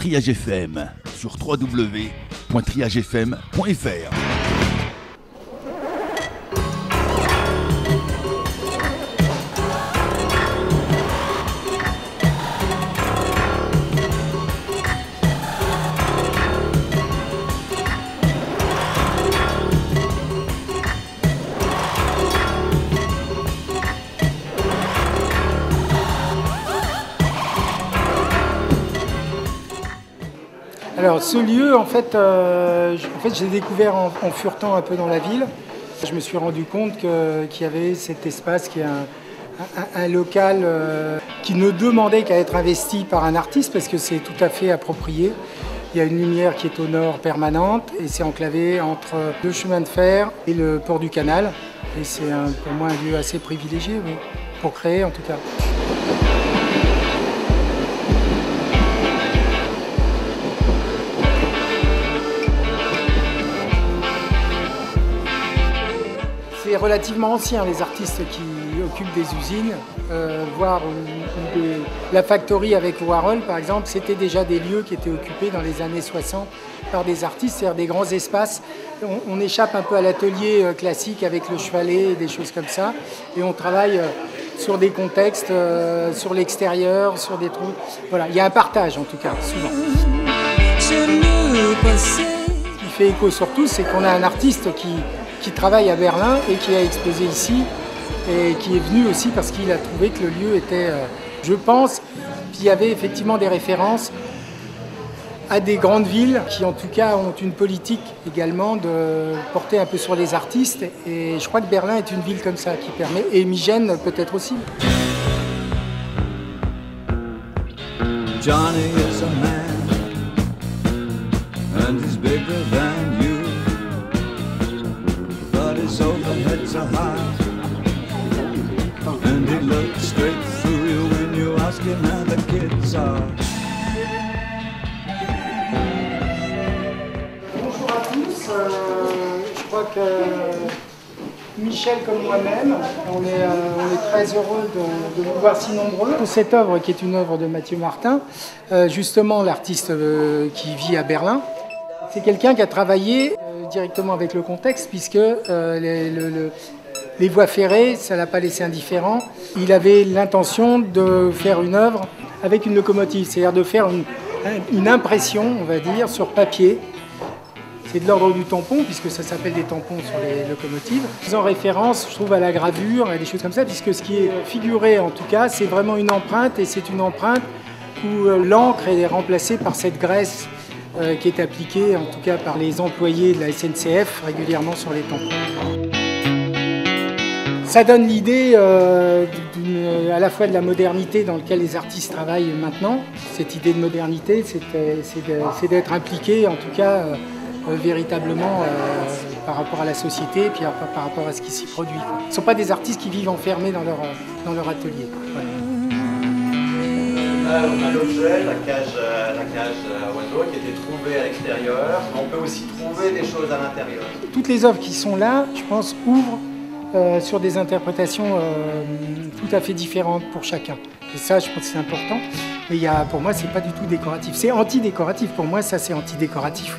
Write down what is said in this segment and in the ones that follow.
Triage FM sur www.triagefm.fr. Alors ce lieu, en fait j'ai découvert en furetant un peu dans la ville. Je me suis rendu compte qu'il y avait cet espace qui est un local qui ne demandait qu'à être investi par un artiste parce que c'est tout à fait approprié. Il y a une lumière qui est au nord permanente et c'est enclavé entre le chemin de fer et le port du canal. Et c'est pour moi un lieu assez privilégié, oui, pour créer en tout cas. C'est relativement ancien, les artistes qui occupent des usines, voire la factory avec Warhol par exemple, c'était déjà des lieux qui étaient occupés dans les années 60 par des artistes, c'est-à-dire des grands espaces. On échappe un peu à l'atelier classique avec le chevalet et des choses comme ça, et on travaille sur des contextes, sur l'extérieur, sur des trucs. Voilà, il y a un partage en tout cas, souvent. Ce qui fait écho surtout, c'est qu'on a un artiste qui travaille à Berlin et qui a exposé ici et qui est venu aussi parce qu'il a trouvé que le lieu était, je pense, qu'il y avait effectivement des références à des grandes villes qui en tout cas ont une politique également de porter un peu sur les artistes et je crois que Berlin est une ville comme ça qui permet, et Migène peut-être aussi. Johnny is a man and he's bigger than you. His overheads are high, and he looks straight through you when you ask him how the kids are. Bonjour à tous, je crois que Michel comme moi-même, on est très heureux de vous voir si nombreux. Cette œuvre qui est une œuvre de Mathieu Martin, justement l'artiste qui vit à Berlin, c'est quelqu'un qui a travaillé directement avec le contexte puisque les voies ferrées, ça ne l'a pas laissé indifférent. Il avait l'intention de faire une œuvre avec une locomotive, c'est-à-dire de faire une impression, on va dire, sur papier. C'est de l'ordre du tampon, puisque ça s'appelle des tampons sur les locomotives. Faisant référence, je trouve, à la gravure et des choses comme ça, puisque ce qui est figuré, en tout cas, c'est vraiment une empreinte, et c'est une empreinte où l'encre est remplacée par cette graisse qui est appliquée, en tout cas par les employés de la SNCF, régulièrement sur les tampons. Ça donne l'idée à la fois de la modernité dans laquelle les artistes travaillent maintenant. Cette idée de modernité, c'est d'être impliqué, en tout cas, véritablement par rapport à la société et puis par rapport à ce qui s'y produit. Ce ne sont pas des artistes qui vivent enfermés dans leur atelier. Ouais. On a l'objet, la cage oiseau qui a été trouvée à l'extérieur. On peut aussi trouver des choses à l'intérieur. Toutes les œuvres qui sont là, je pense, ouvrent sur des interprétations tout à fait différentes pour chacun. Et ça, je pense que c'est important. Mais pour moi, c'est pas du tout décoratif. C'est anti-décoratif. Pour moi, ça, c'est anti-décoratif.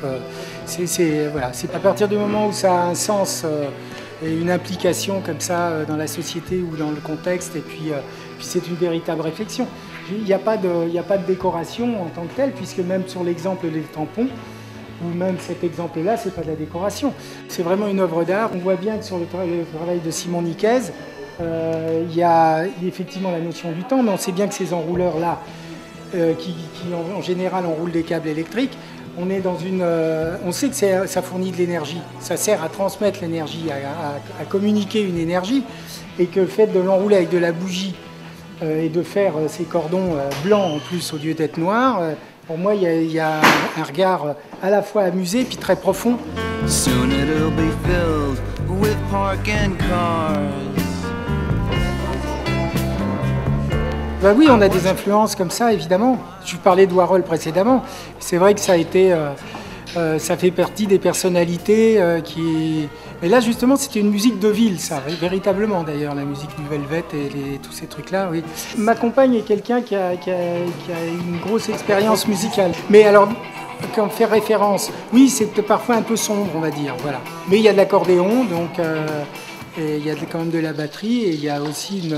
Voilà, c'est à partir du moment où ça a un sens et une implication comme ça dans la société ou dans le contexte, et puis c'est une véritable réflexion. Il n'y a pas de décoration en tant que telle, puisque même sur l'exemple des tampons, ou même cet exemple-là, c'est pas de la décoration. C'est vraiment une œuvre d'art. On voit bien que sur le travail de Simon Niquez, il y a effectivement la notion du temps, mais on sait bien que ces enrouleurs-là, qui en général enroulent des câbles électriques, on sait que ça fournit de l'énergie, ça sert à transmettre l'énergie, à communiquer une énergie, et que le fait de l'enrouler avec de la bougie et de faire ces cordons blancs en plus au lieu d'être noirs, pour moi il y a un regard à la fois amusé puis très profond. Soon it'll be filled with parking cars. Ben oui, on a des influences comme ça, évidemment. Je parlais de Warhol précédemment. C'est vrai que ça a été Ça fait partie des personnalités Mais là, justement, c'était une musique de ville, ça, véritablement, d'ailleurs, la musique du Velvet et tous ces trucs-là, oui. Ma compagne est quelqu'un qui a une grosse expérience musicale. Mais alors, quand faire référence, oui, c'est parfois un peu sombre, on va dire, voilà. Mais il y a de l'accordéon, donc et il y a quand même de la batterie, et il y a aussi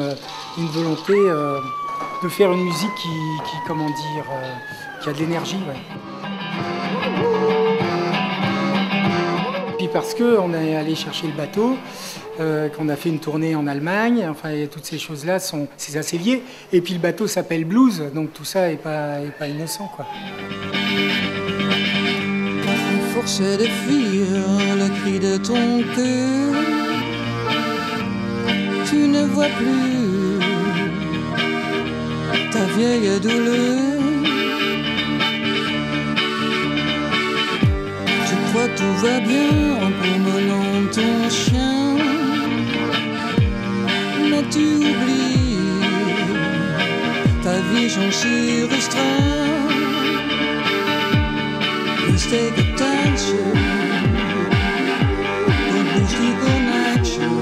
une volonté de faire une musique qui a de l'énergie, ouais. Puis parce qu'on est allé chercher le bateau, qu'on a fait une tournée en Allemagne, enfin toutes ces choses-là, c'est assez lié. Et puis le bateau s'appelle Blues, donc tout ça n'est pas innocent, quoi. Force de fuir le cri de ton cœur, tu ne vois plus ta vieille douleur. Tu crois tout va bien en promenant ton chien, mais tu oublies ta vie, j'en suis restreint. Please take attention, don't lose the connection.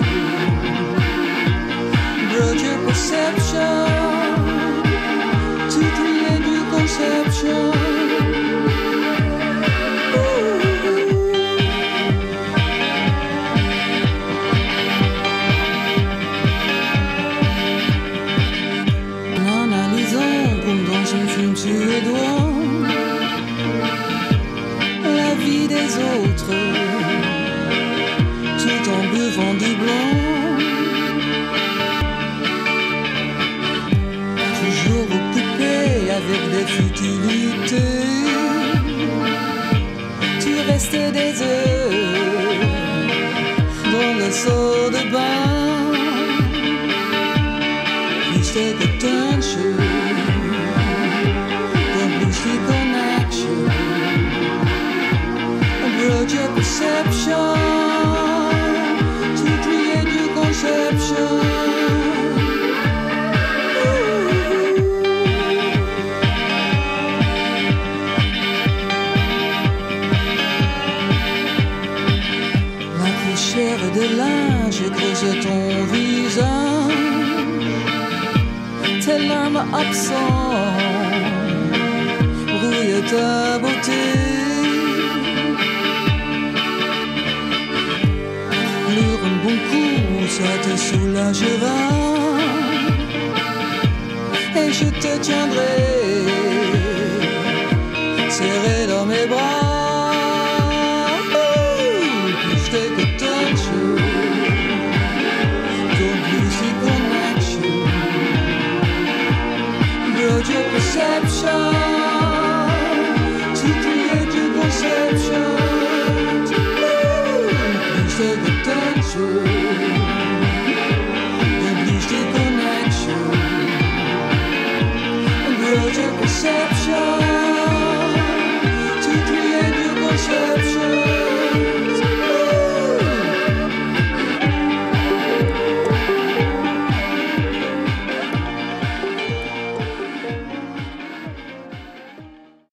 Broad your perception to create new conception. En analysant comme dans un film suédois la vie des autres, tout en buvant du blanc. Toujours occupé avec des futilités, tu restes des heures dans le seau de bain. Please take attention, don't lose the connection. Broad your perception to create new conception. La poussière de linge creuse ton visage, tes larmes absentes brouillent ta beauté. Un bon coup, ça te soulagera, et je te tiendrai serré dans mes bras. Please take attention, don't lose the connection. Broad your perception to create your conception. Please take attention, don't lose the connection. Broad your perception.